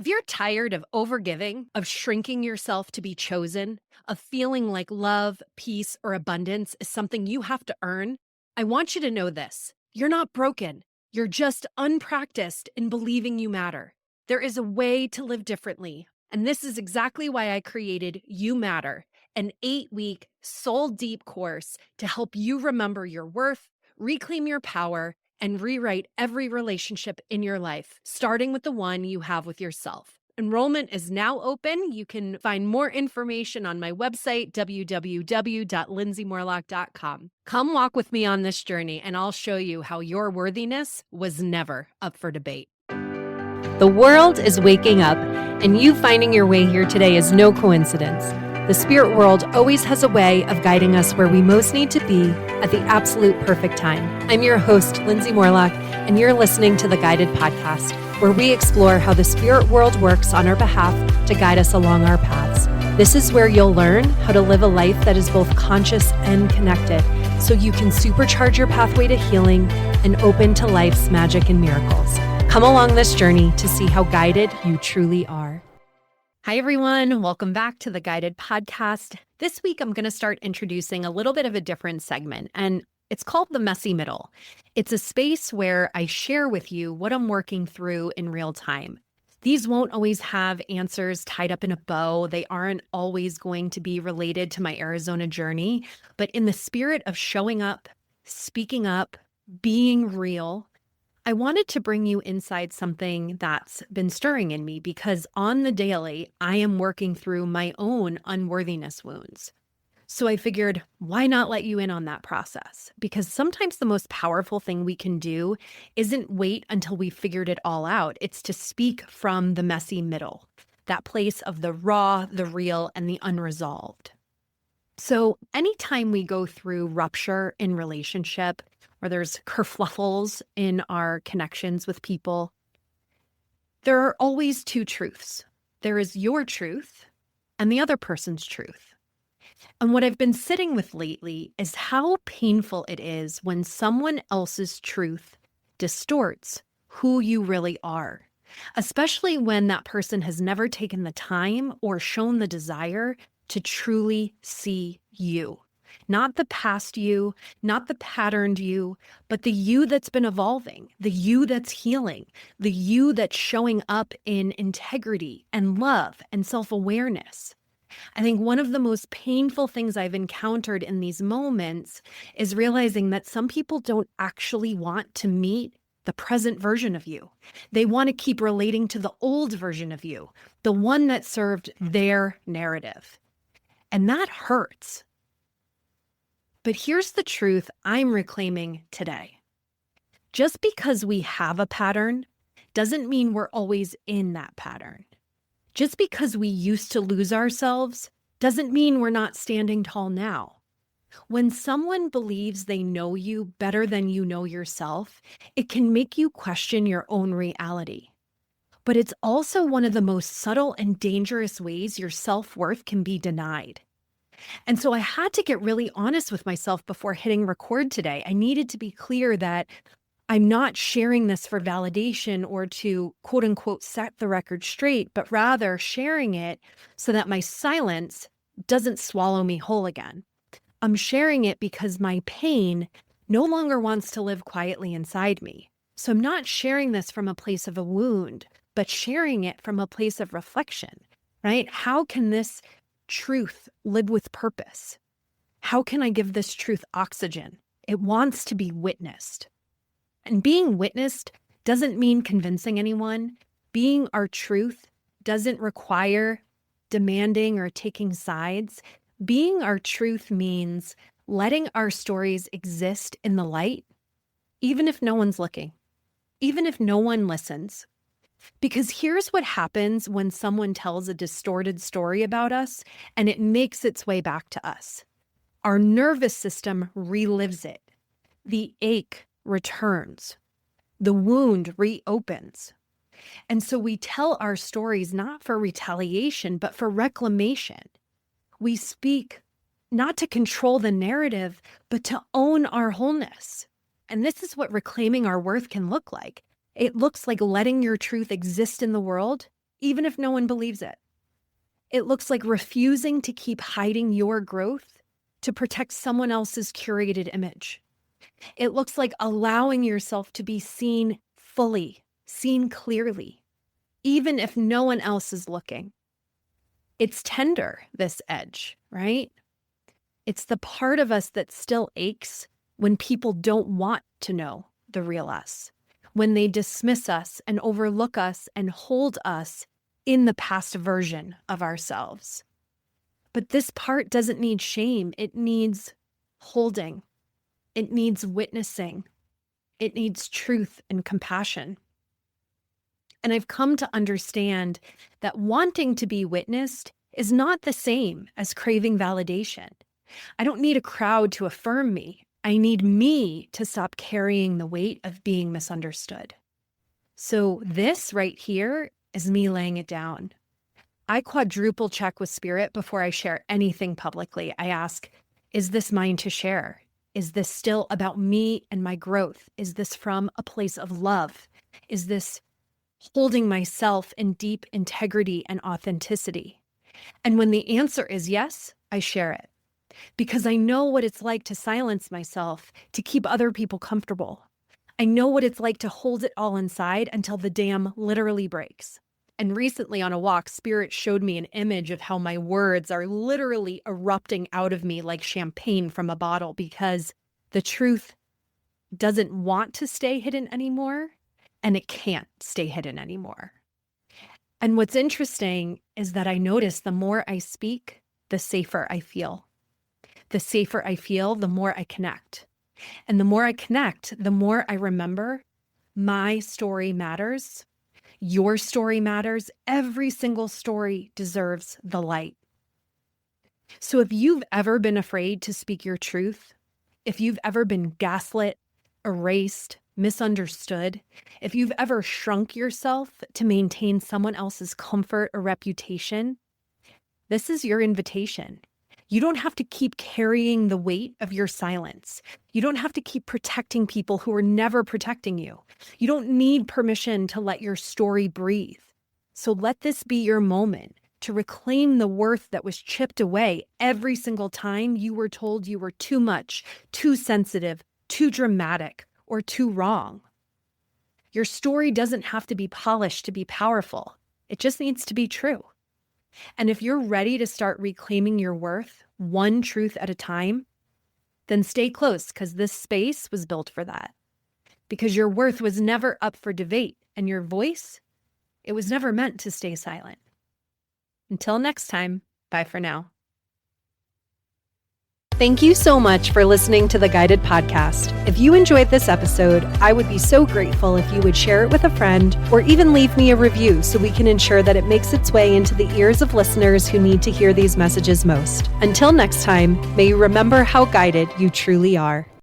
If you're tired of overgiving, of shrinking yourself to be chosen, of feeling like love, peace, or abundance is something you have to earn, I want you to know this. You're not broken. You're just unpracticed in believing you matter. There is a way to live differently. And this is exactly why I created You Matter, an 8-week, soul deep course to help you remember your worth, reclaim your power, and rewrite every relationship in your life, starting with the one you have with yourself. Enrollment is now open. You can find more information on my website, www.lindsaymorlock.com. Come walk with me on this journey, and I'll show you how your worthiness was never up for debate. The world is waking up, and you finding your way here today is no coincidence. The spirit world always has a way of guiding us where we most need to be at the absolute perfect time. I'm your host, Lindsay Morlock, and you're listening to the Guided Podcast, where we explore how the spirit world works on our behalf to guide us along our paths. This is where you'll learn how to live a life that is both conscious and connected, so you can supercharge your pathway to healing and open to life's magic and miracles. Come along this journey to see how guided you truly are. Hi, everyone. Welcome back to the Guided Podcast. This week, I'm going to start introducing a little bit of a different segment, and it's called The Messy Middle. It's a space where I share with you what I'm working through in real time. These won't always have answers tied up in a bow. They aren't always going to be related to my Arizona journey, but in the spirit of showing up, speaking up, being real, I wanted to bring you inside something that's been stirring in me because on the daily, I am working through my own unworthiness wounds. So I figured, why not let you in on that process? Because sometimes the most powerful thing we can do isn't wait until we figured it all out. It's to speak from the messy middle, that place of the raw, the real, and the unresolved. So anytime we go through rupture in relationship, or there's kerfluffles in our connections with people, there are always two truths. There is your truth and the other person's truth. And what I've been sitting with lately is how painful it is when someone else's truth distorts who you really are, especially when that person has never taken the time or shown the desire to truly see you. Not the past you, not the patterned you, but the you that's been evolving, the you that's healing, the you that's showing up in integrity and love and self-awareness. I think one of the most painful things I've encountered in these moments is realizing that some people don't actually want to meet the present version of you. They want to keep relating to the old version of you, the one that served their narrative. And that hurts. But here's the truth I'm reclaiming today. Just because we have a pattern doesn't mean we're always in that pattern. Just because we used to lose ourselves doesn't mean we're not standing tall now. When someone believes they know you better than you know yourself, it can make you question your own reality. But it's also one of the most subtle and dangerous ways your self-worth can be denied. And so I had to get really honest with myself before hitting record today. I needed to be clear that I'm not sharing this for validation or to quote unquote set the record straight, but rather sharing it so that my silence doesn't swallow me whole again. I'm sharing it because my pain no longer wants to live quietly inside me. So I'm not sharing this from a place of a wound, but sharing it from a place of reflection, right? How can this truth live with purpose? How can I give this truth oxygen? It wants to be witnessed. And being witnessed doesn't mean convincing anyone. Being our truth doesn't require demanding or taking sides. Being our truth means letting our stories exist in the light, even if no one's looking, even if no one listens. Because here's what happens when someone tells a distorted story about us and it makes its way back to us. Our nervous system relives it. The ache returns. The wound reopens. And so we tell our stories not for retaliation, but for reclamation. We speak not to control the narrative, but to own our wholeness. And this is what reclaiming our worth can look like. It looks like letting your truth exist in the world, even if no one believes it. It looks like refusing to keep hiding your growth to protect someone else's curated image. It looks like allowing yourself to be seen fully, seen clearly, even if no one else is looking. It's tender, this edge, right? It's the part of us that still aches when people don't want to know the real us, when they dismiss us and overlook us and hold us in the past version of ourselves. But this part doesn't need shame. It needs holding. It needs witnessing. It needs truth and compassion. And I've come to understand that wanting to be witnessed is not the same as craving validation. I don't need a crowd to affirm me. I need me to stop carrying the weight of being misunderstood. So this right here is me laying it down. I quadruple check with spirit before I share anything publicly. I ask, is this mine to share? Is this still about me and my growth? Is this from a place of love? Is this holding myself in deep integrity and authenticity? And when the answer is yes, I share it. Because I know what it's like to silence myself, to keep other people comfortable. I know what it's like to hold it all inside until the dam literally breaks. And recently on a walk, Spirit showed me an image of how my words are literally erupting out of me like champagne from a bottle because the truth doesn't want to stay hidden anymore, and it can't stay hidden anymore. And what's interesting is that I notice the more I speak, the safer I feel. The safer I feel, the more I connect. And the more I connect, the more I remember my story matters. Your story matters. Every single story deserves the light. So if you've ever been afraid to speak your truth, if you've ever been gaslit, erased, misunderstood, if you've ever shrunk yourself to maintain someone else's comfort or reputation, this is your invitation. You don't have to keep carrying the weight of your silence. You don't have to keep protecting people who are never protecting you. You don't need permission to let your story breathe. So let this be your moment to reclaim the worth that was chipped away every single time you were told you were too much, too sensitive, too dramatic, or too wrong. Your story doesn't have to be polished to be powerful. It just needs to be true. And if you're ready to start reclaiming your worth, one truth at a time, then stay close because this space was built for that. Because your worth was never up for debate, and your voice, it was never meant to stay silent. Until next time, bye for now. Thank you so much for listening to the Guided Podcast. If you enjoyed this episode, I would be so grateful if you would share it with a friend or even leave me a review so we can ensure that it makes its way into the ears of listeners who need to hear these messages most. Until next time, may you remember how guided you truly are.